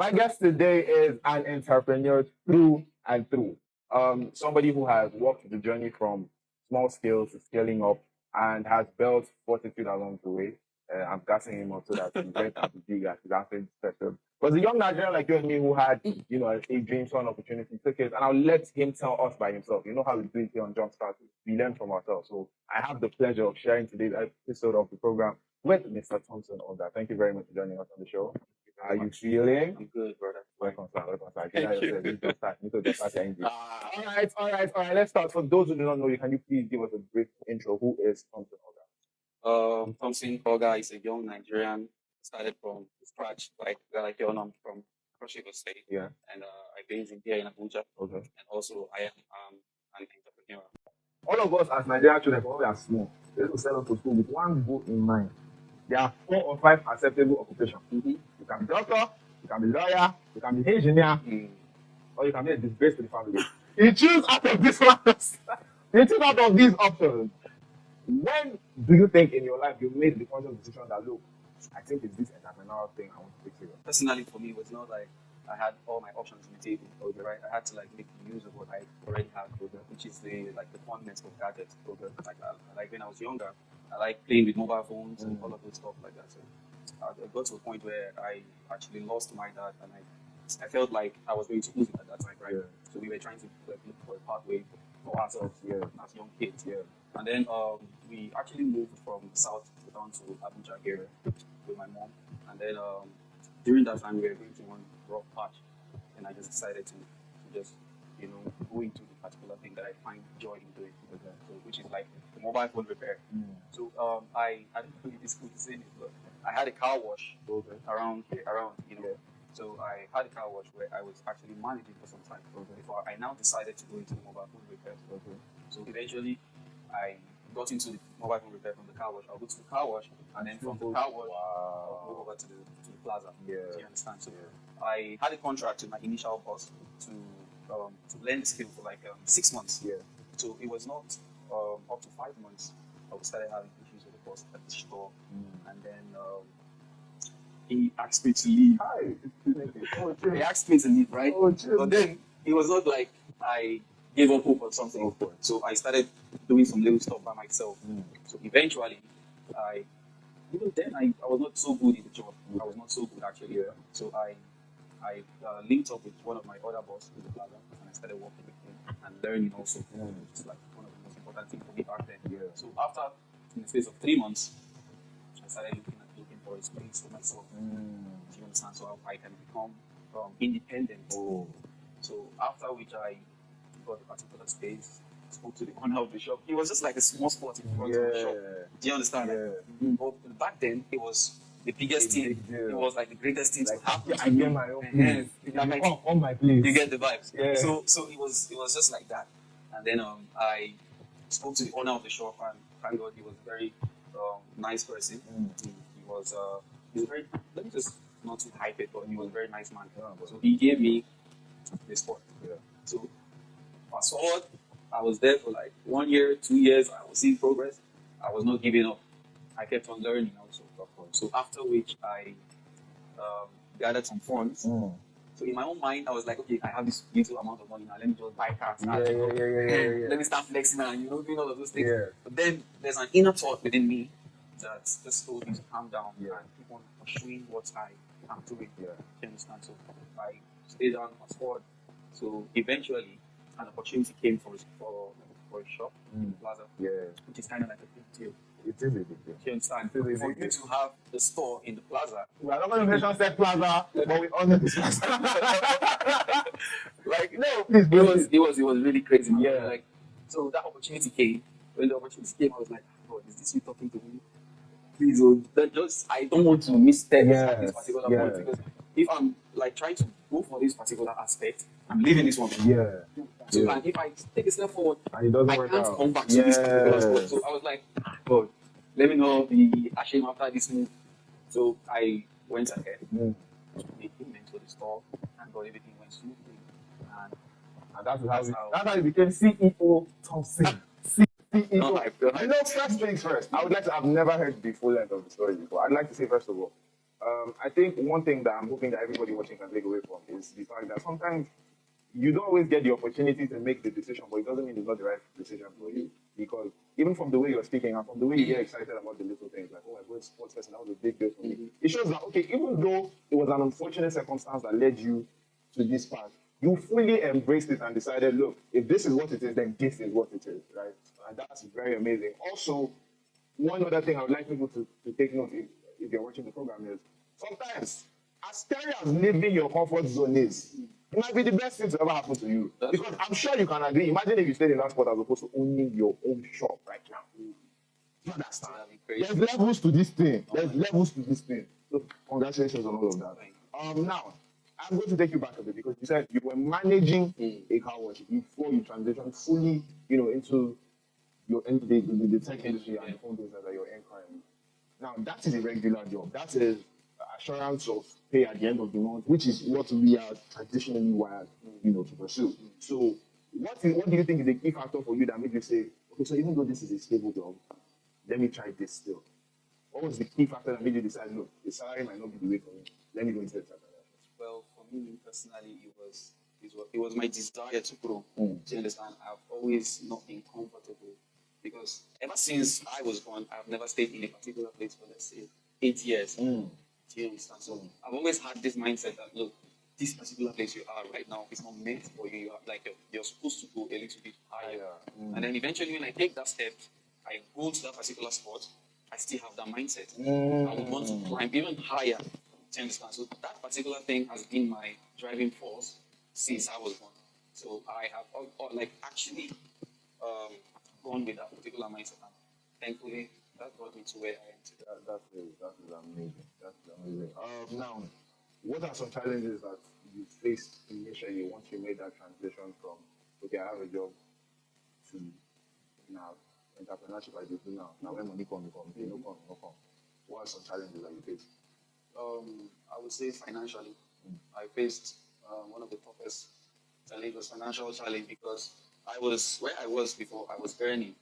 My guest today is an entrepreneur through and through. Somebody who has walked the journey from small scale to scaling up and has built fortitude along the way. I'm gassing him up so that he's very big as his athletic spectrum. Was a young Nigerian like you and me who had, a dream, saw an opportunity, took it, and I'll let him tell us by himself. You know how we do it here on Jumpstart. We learn from ourselves. So I have the pleasure of sharing today's episode of the program with Mr. Thomson Ogar. Thank you very much for joining us on the show. How are you feeling? I'm good, brother. Welcome, sir. Welcome, sir. Thank you. You need to start your English. All right. Let's start. For those who do not know you, can you please give us a brief intro? Who is Thomson Ogar? Thomson Ogar is a young Nigerian. Started from scratch, like you know, I'm from Cross River State. Yeah. And I based in here in Abuja. Okay. And also I am an entrepreneur. All of us as Nigerian children, when we are small, they will send us to school with one goal in mind. There are 4 or 5 acceptable occupations. Mm-hmm. You can be doctor, you can be lawyer, you can be engineer, or you can be a disgrace to the family. You choose out of these ones. You choose out of these options. When do you think in your life you made the conscious decision that, look, I think it's this entrepreneurial thing I want to take care of? Personally, for me, it was not like I had all my options on the table. Okay, right? I had to make use of what I already had, which is the fondness of gadgets. Like when I was younger, I like playing with mobile phones and all of those stuff like that. So I got to a point where I actually lost my dad, and I felt like I was going to lose it at that time, right? Yeah. So we were trying to look for a pathway for ourselves as young kids. Yeah. And then we actually moved from South down to Abuja here with my mom. And then during that time, we were going through one rough patch, and I just decided to just go into the particular thing that I find joy in doing, so, which is like the mobile phone repair. So I didn't really discuss to say this, but I had a car wash around. So I had a car wash where I was actually managing for some time before I now decided to go into the mobile phone repair. So eventually I got into the mobile phone repair from the car wash. I'll go to the car wash, and then from the car wash, I'll go over to the plaza. Yeah. Do you understand? So I had a contract with my initial boss to learn the skill for 6 months. Yeah. So it was not up to 5 months. I started having issues with the boss at the store, and then he asked me to leave. He asked me to leave, right? But then it was not like I gave up hope or something. So I started doing some little stuff by myself. So eventually, I was not so good in the job. I was not so good actually. Yeah. So I linked up with one of my other bosses in the plaza, and I started working with him and learning also. It's like one of the most important things for me back then. Yeah. So after, in the space of 3 months, I started looking for a space for myself. Do you understand? So I can become independent. So after which I got a particular space, spoke to the owner of the shop. It was just like a small spot in front of the shop. Do you understand? Yeah. But back then, it was the biggest thing. It was like the greatest thing to happen. I get my own place. On my place. You get the vibes. Yeah. So it was just like that. And then I spoke to the owner of the shop, and thank God he was a very nice person. He was very, let me just not to hype it, but he was a very nice man. So he gave me the spot. Yeah. So fast forward, I was there for 1 year, 2 years. I was seeing progress. I was not giving up. I kept on learning also. So after which I gathered some funds. So in my own mind, I was like, okay, I have this little amount of money now. Let me just buy cars. Let me start flexing and doing all of those things. Yeah. But then there's an inner thought within me that just told me to calm down and keep on pursuing what I am doing. Yeah. You understand? So I stayed down, fast forward. So eventually, an opportunity came for a shop in the plaza, which is kind of like a big deal. It is a big deal. You understand? For you to have the store in the plaza. We are not going to mention said plaza, but we all know this plaza. It was really crazy. Man. Yeah. So that opportunity came. When the opportunity came, I was like, God, is this you talking to me? Please, I don't want to misstep at this particular point, because if I'm trying to go for this particular aspect, I'm leaving this one. So and if I take a step forward, I can't come back to this particular spot. So I was like, God, let me not be ashamed after this move. So I went ahead, made payment to the store, and got everything went smoothly. And that's how you became CEO Thomson. CEO. First things first. I've never heard the full length of the story before. I'd like to say, first of all, I think one thing that I'm hoping that everybody watching can take away from is the fact that sometimes you don't always get the opportunity to make the decision, but it doesn't mean it's not the right decision for you. Because even from the way you're speaking and from the way you get excited about the little things, like, oh, I go to sports person, that was a big deal for me. It shows that, okay, even though it was an unfortunate circumstance that led you to this path, you fully embraced it and decided, look, if this is what it is, then this is what it is, right? And that's very amazing. Also, one other thing I would like people to take note if you're watching the program is sometimes, as scary as leaving your comfort zone is, it might be the best thing to ever happen to you. That's Because I'm sure you can agree. Imagine if you stayed in that sport as opposed to owning your own shop right now. You understand? That'd be crazy. There's levels to this thing. There's levels to this thing. So congratulations on all of that. Now, I'm going to take you back a bit because you said you were managing a car wash before you transitioned fully, into the tech industry and the phone business that you're in currently. Now, that is a regular job. That is assurance of pay at the end of the month, which is what we are traditionally wired, to pursue. So, what do you think is the key factor for you that made you say, okay, so even though this is a stable job, let me try this still? What was the key factor that made you decide, look, the salary might not be the way for me. Let me go into the tech. Well, for me personally, it was my desire to grow. Mm. Do you understand? I've always not been comfortable because ever since I was born, I've never stayed in a particular place for let's say 8 years. Mm. Do you understand? So I've always had this mindset that look, this particular place you are right now is not meant for you. You are like you're supposed to go a little bit higher. And then eventually, when I take that step, I go to that particular spot. I still have that mindset. I would want to climb even higher. Do you understand? So that particular thing has been my driving force since I was born. So I have like actually gone with that particular mindset. And thankfully, that brought me to where I am today. That is amazing. That is amazing. Now, what are some challenges that you faced initially once you made that transition from, okay, I have a job to now entrepreneurship I do now. Now when money come, no come, no come. What are some challenges that you faced? I would say financially, I faced one of the toughest challenges was financial challenge because I was where I was before. I was earning,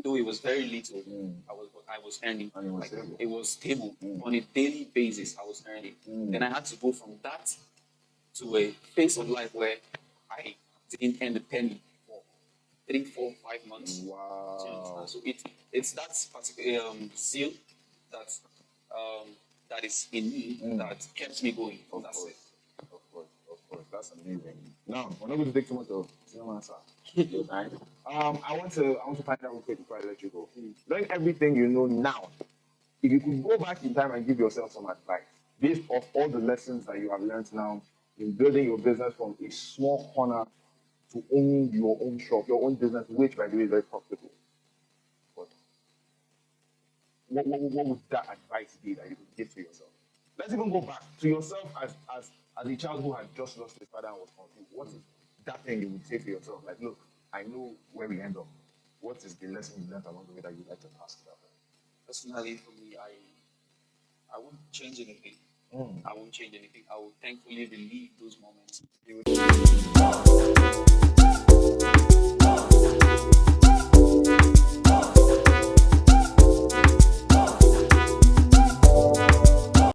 though it was very little. I was earning. And it was Like stable. it was stable on a daily basis. I was earning. Then I had to go from that to a phase of life where I didn't earn a penny for 3, 4, 5 months. Do you Wow. understand? So it's that particular zeal that um, that is in me that kept me going. Of That's course. it. Of course. That's amazing. Now, we're not going to take too much of your answer. Your time. I want to find out real quick before I let you go. Knowing everything you know now, if you could go back in time and give yourself some advice based off all the lessons that you have learned now in building your business from a small corner to owning your own shop, your own business, which by the way is very profitable. But what would that advice be that you could give to yourself? Let's even go back to yourself as a child who had just lost his father and was confused. What is that thing you would say to yourself? Like, look, I know where we end up. What is the lesson you learned along the way that you'd like to pass to that Personally, for me, I won't change anything. person? I won't change anything. I will thankfully relive those moments